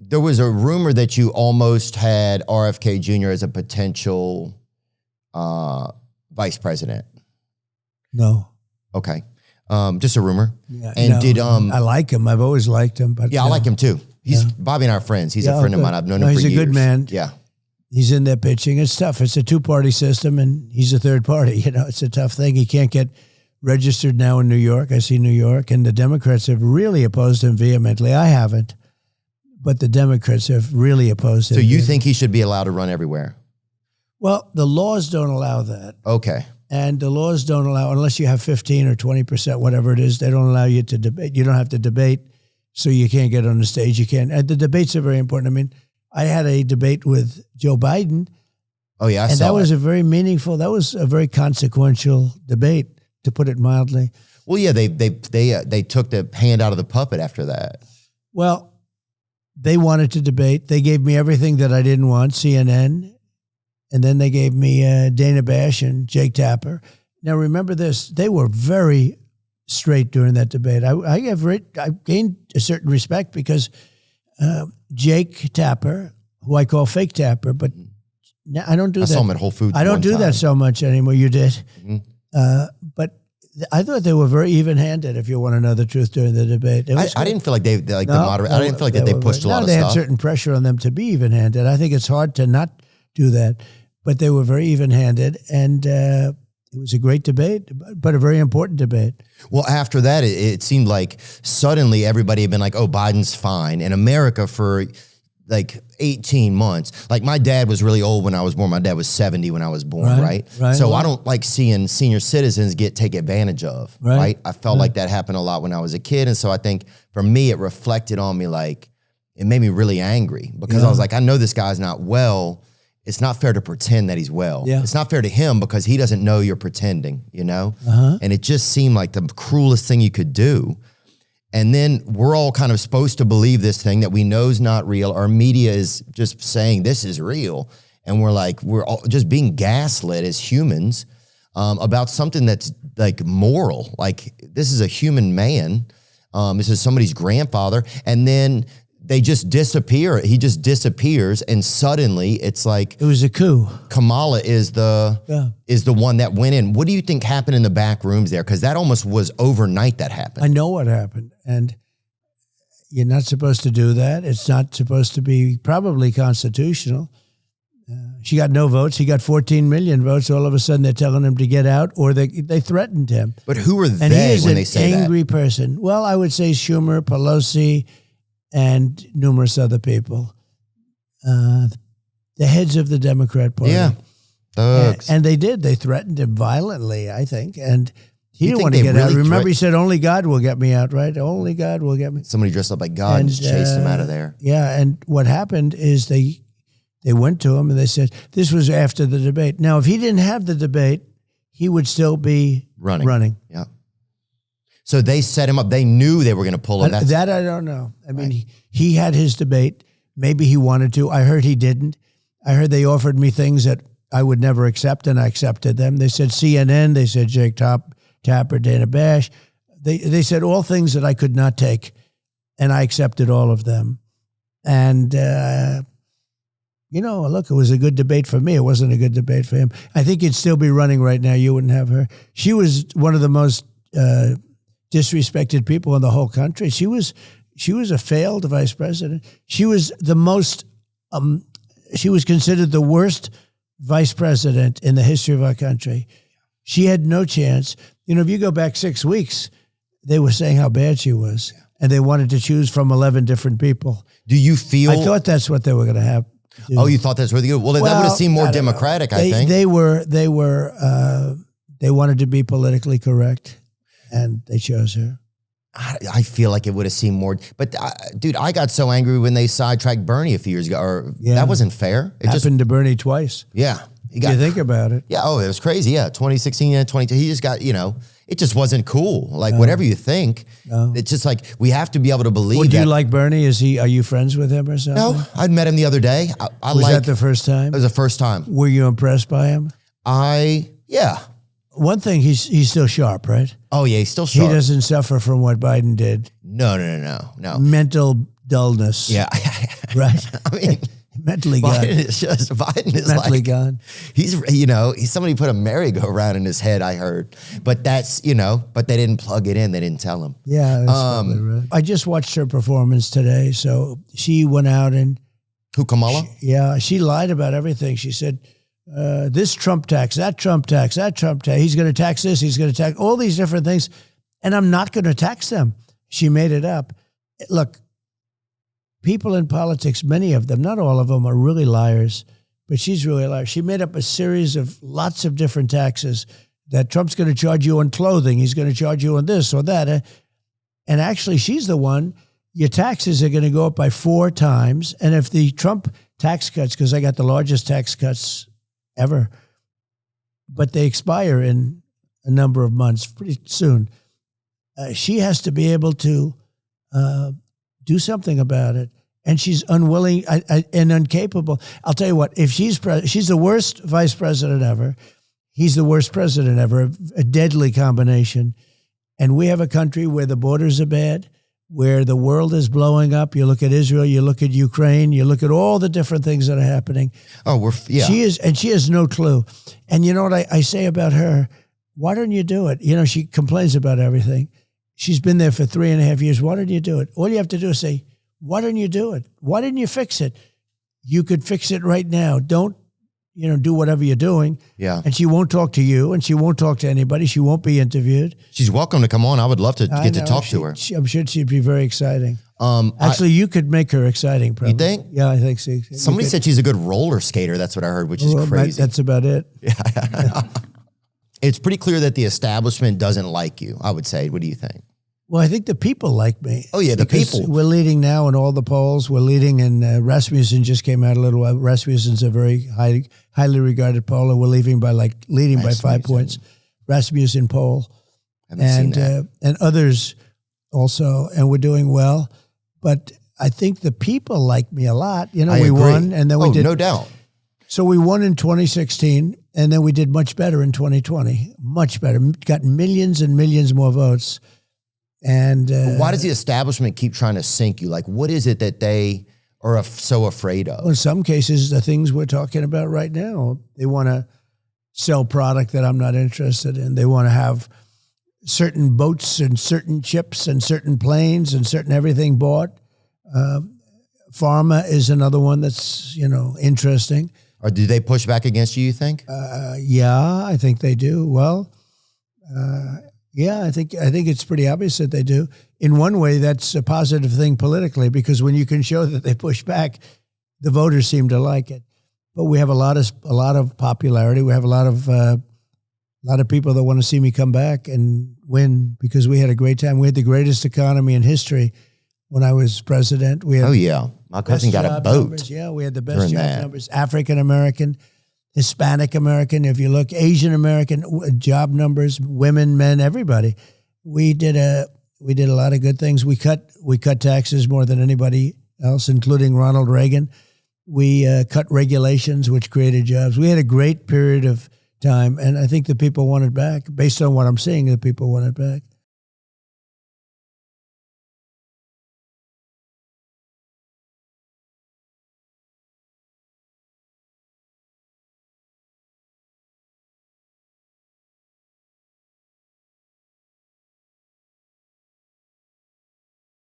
There was a rumor that you almost had RFK Jr. as a potential vice president. No. Okay. Just a rumor. Yeah, and I like him. I've always liked him. But yeah, I like him too. Bobby and I are friends. He's a friend of mine. I've known him for years. He's a good man. Yeah. He's in there pitching. It's tough. It's a two-party system, and he's a third party. It's a tough thing. He can't get registered now in New York. I see New York, and the Democrats have really opposed him vehemently. I haven't, but the Democrats have really opposed him. So you think he should be allowed to run everywhere? Well, the laws don't allow that. Okay. And the laws don't allow, unless you have 15 or 20%, whatever it is, they don't allow you to debate. You don't have to debate, so you can't get on the stage. You can't. And the debates are very important. I mean, I had a debate with Joe Biden. Oh, yeah, and that was a very meaningful, that was a very consequential debate, to put it mildly. Well, yeah, they took the hand out of the puppet after that. Well, they wanted to debate. They gave me everything that I didn't want, CNN, and then they gave me Dana Bash and Jake Tapper. Now, remember this, they were very straight during that debate. I gained a certain respect because Jake Tapper, who I call Fake Tapper, but I don't do that. I saw him at Whole Foods. I don't do that so much anymore. You did. Mm-hmm. But I thought they were very even-handed, if you want to know the truth, during the debate. I didn't feel like they the moderator. I didn't feel like they pushed a lot of stuff. They had certain pressure on them to be even-handed. I think it's hard to not do that, but they were very even-handed, and it was a great debate, but a very important debate. Well, after that, it seemed like suddenly everybody had been like, oh, Biden's fine. In America for like 18 months. Like my dad was really old when I was born. My dad was 70 when I was born, right? So I don't like seeing senior citizens take advantage of, right? I felt like that happened a lot when I was a kid. And so I think for me, it reflected on me like, it made me really angry because I was like, I know this guy's not well. It's not fair to pretend that he's well. Yeah. It's not fair to him because he doesn't know you're pretending, you know? And it just seemed like the cruelest thing you could do. And then we're all kind of supposed to believe this thing that we know is not real. Our media is just saying this is real. And we're all just being gaslit as humans about something that's like moral. Like this is a human man. This is somebody's grandfather. And then they just disappear. He just disappears, and suddenly it's like it was a coup. Kamala is the one that went in. What do you think happened in the back rooms there? Because that almost was overnight that happened. I know what happened, and you're not supposed to do that. It's not supposed to be probably constitutional. She got no votes. He got 14 million votes. All of a sudden, they're telling him to get out, or they threatened him. But who are they when they say that? And he is an angry person. Well, I would say Schumer, Pelosi, and numerous other people, the heads of the Democrat Party. Yeah, thugs. And they did. They threatened him violently, I think. And he didn't want to get out. Remember, he said, only God will get me out, right? Only God will get me. Somebody dressed up like God and just chased him out of there. Yeah, and what happened is they went to him and they said, this was after the debate. Now, if he didn't have the debate, he would still be running. Yeah. So they set him up. They knew they were going to pull him. That I don't know. I mean, he had his debate. Maybe he wanted to. I heard he didn't. I heard they offered me things that I would never accept, and I accepted them. They said CNN. They said Jake Tapper, Dana Bash. They said all things that I could not take, and I accepted all of them. And, look, it was a good debate for me. It wasn't a good debate for him. I think he'd still be running right now. You wouldn't have her. She was one of the most disrespected people in the whole country. She was a failed vice president. She was the most, she was considered the worst vice president in the history of our country. She had no chance. If you go back 6 weeks, they were saying how bad she was, and they wanted to choose from 11 different people. Do you feel? I thought that's what they were going to have. Oh, you thought that's really good? Well, that would have seemed more democratic, I think. They wanted to be politically correct. And they chose her. I feel like it would have seemed more. But, dude, I got so angry when they sidetracked Bernie a few years ago. That wasn't fair. It happened to Bernie twice. Yeah. You think about it. Yeah. Oh, it was crazy. Yeah. 2016 and 22. He just got, it just wasn't cool. Like, whatever you think. It's just like, we have to be able to believe that. Do you like Bernie? Are you friends with him or something? No. I'd met him the other day. Was that the first time? It was the first time. Were you impressed by him? Yeah. One thing, he's still sharp, right? Oh, yeah, he's still sharp. He doesn't suffer from what Biden did. No. Mental dullness. Yeah. Right? I mean, mentally gone. Biden is mentally like, gone. he's somebody put a merry-go-round in his head, I heard. But that's, but they didn't plug it in. They didn't tell him. Yeah, that's probably right. I just watched her performance today. So she went out and... Who, Kamala? She lied about everything. She said, this Trump tax, that Trump tax, that Trump tax. He's going to tax this. He's going to tax all these different things. And I'm not going to tax them. She made it up. Look, people in politics, many of them, not all of them, are really liars, but she's really a liar. She made up a series of lots of different taxes that Trump's going to charge you on clothing. He's going to charge you on this or that. And actually, she's the one, your taxes are going to go up by 4 times. And if the Trump tax cuts, because I got the largest tax cuts ever, but they expire in a number of months, pretty soon, she has to be able to do something about it. And she's unwilling and incapable. I'll tell you what, if she's the worst vice president ever, he's the worst president ever, a deadly combination. And we have a country where the borders are bad, where the world is blowing up. You look at Israel, you look at Ukraine, you look at all the different things that are happening. Oh, She has no clue. And you know what I say about her? Why don't you do it? She complains about everything. She's been there for 3.5 years. Why don't you do it? All you have to do is say, why don't you do it? Why didn't you fix it? You could fix it right now. Don't, do whatever you're doing. Yeah. And she won't talk to you, and she won't talk to anybody. She won't be interviewed. She's welcome to come on. I would love to get to talk to her. I'm sure she'd be very exciting. Actually, you could make her exciting, probably. You think? Yeah, I think so. Somebody said she's a good roller skater. That's what I heard, which is crazy. That's about it. Yeah. It's pretty clear that the establishment doesn't like you, I would say. What do you think? Well, I think the people like me. Oh, yeah, the people. We're leading now in all the polls. We're leading, and Rasmussen just came out a little while. Rasmussen's a very highly regarded poller. We're leading by 5 points. Rasmussen poll. Seen that. And others also, and we're doing well. But I think the people like me a lot. We agree. won, and then we did. No doubt. So we won in 2016, and then we did much better in 2020. Much better. Got millions and millions more votes. And why does the establishment keep trying to sink you? Like, what is it that they are so afraid of? Well, in some cases, the things we're talking about right now, they want to sell product that I'm not interested in. They want to have certain boats and certain ships and certain planes and certain everything bought. Pharma is another one that's, interesting. Or do they push back against you think? Yeah, I think they do. Well, yeah, I think it's pretty obvious that they do. In one way, that's a positive thing politically, because when you can show that they push back, the voters seem to like it. But we have a lot of popularity. We have a lot of people that want to see me come back and win, because we had a great time. We had the greatest economy in history when I was president. We had my cousin got a boat. Numbers. Yeah, we had the best job numbers. African American, Hispanic American, if you look, Asian American job numbers, women, men, everybody. We did a lot of good things. We cut taxes more than anybody else, including Ronald Reagan. We cut regulations, which created jobs. We had a great period of time, and I think the people want it back. Based on what I'm seeing, the people want it back.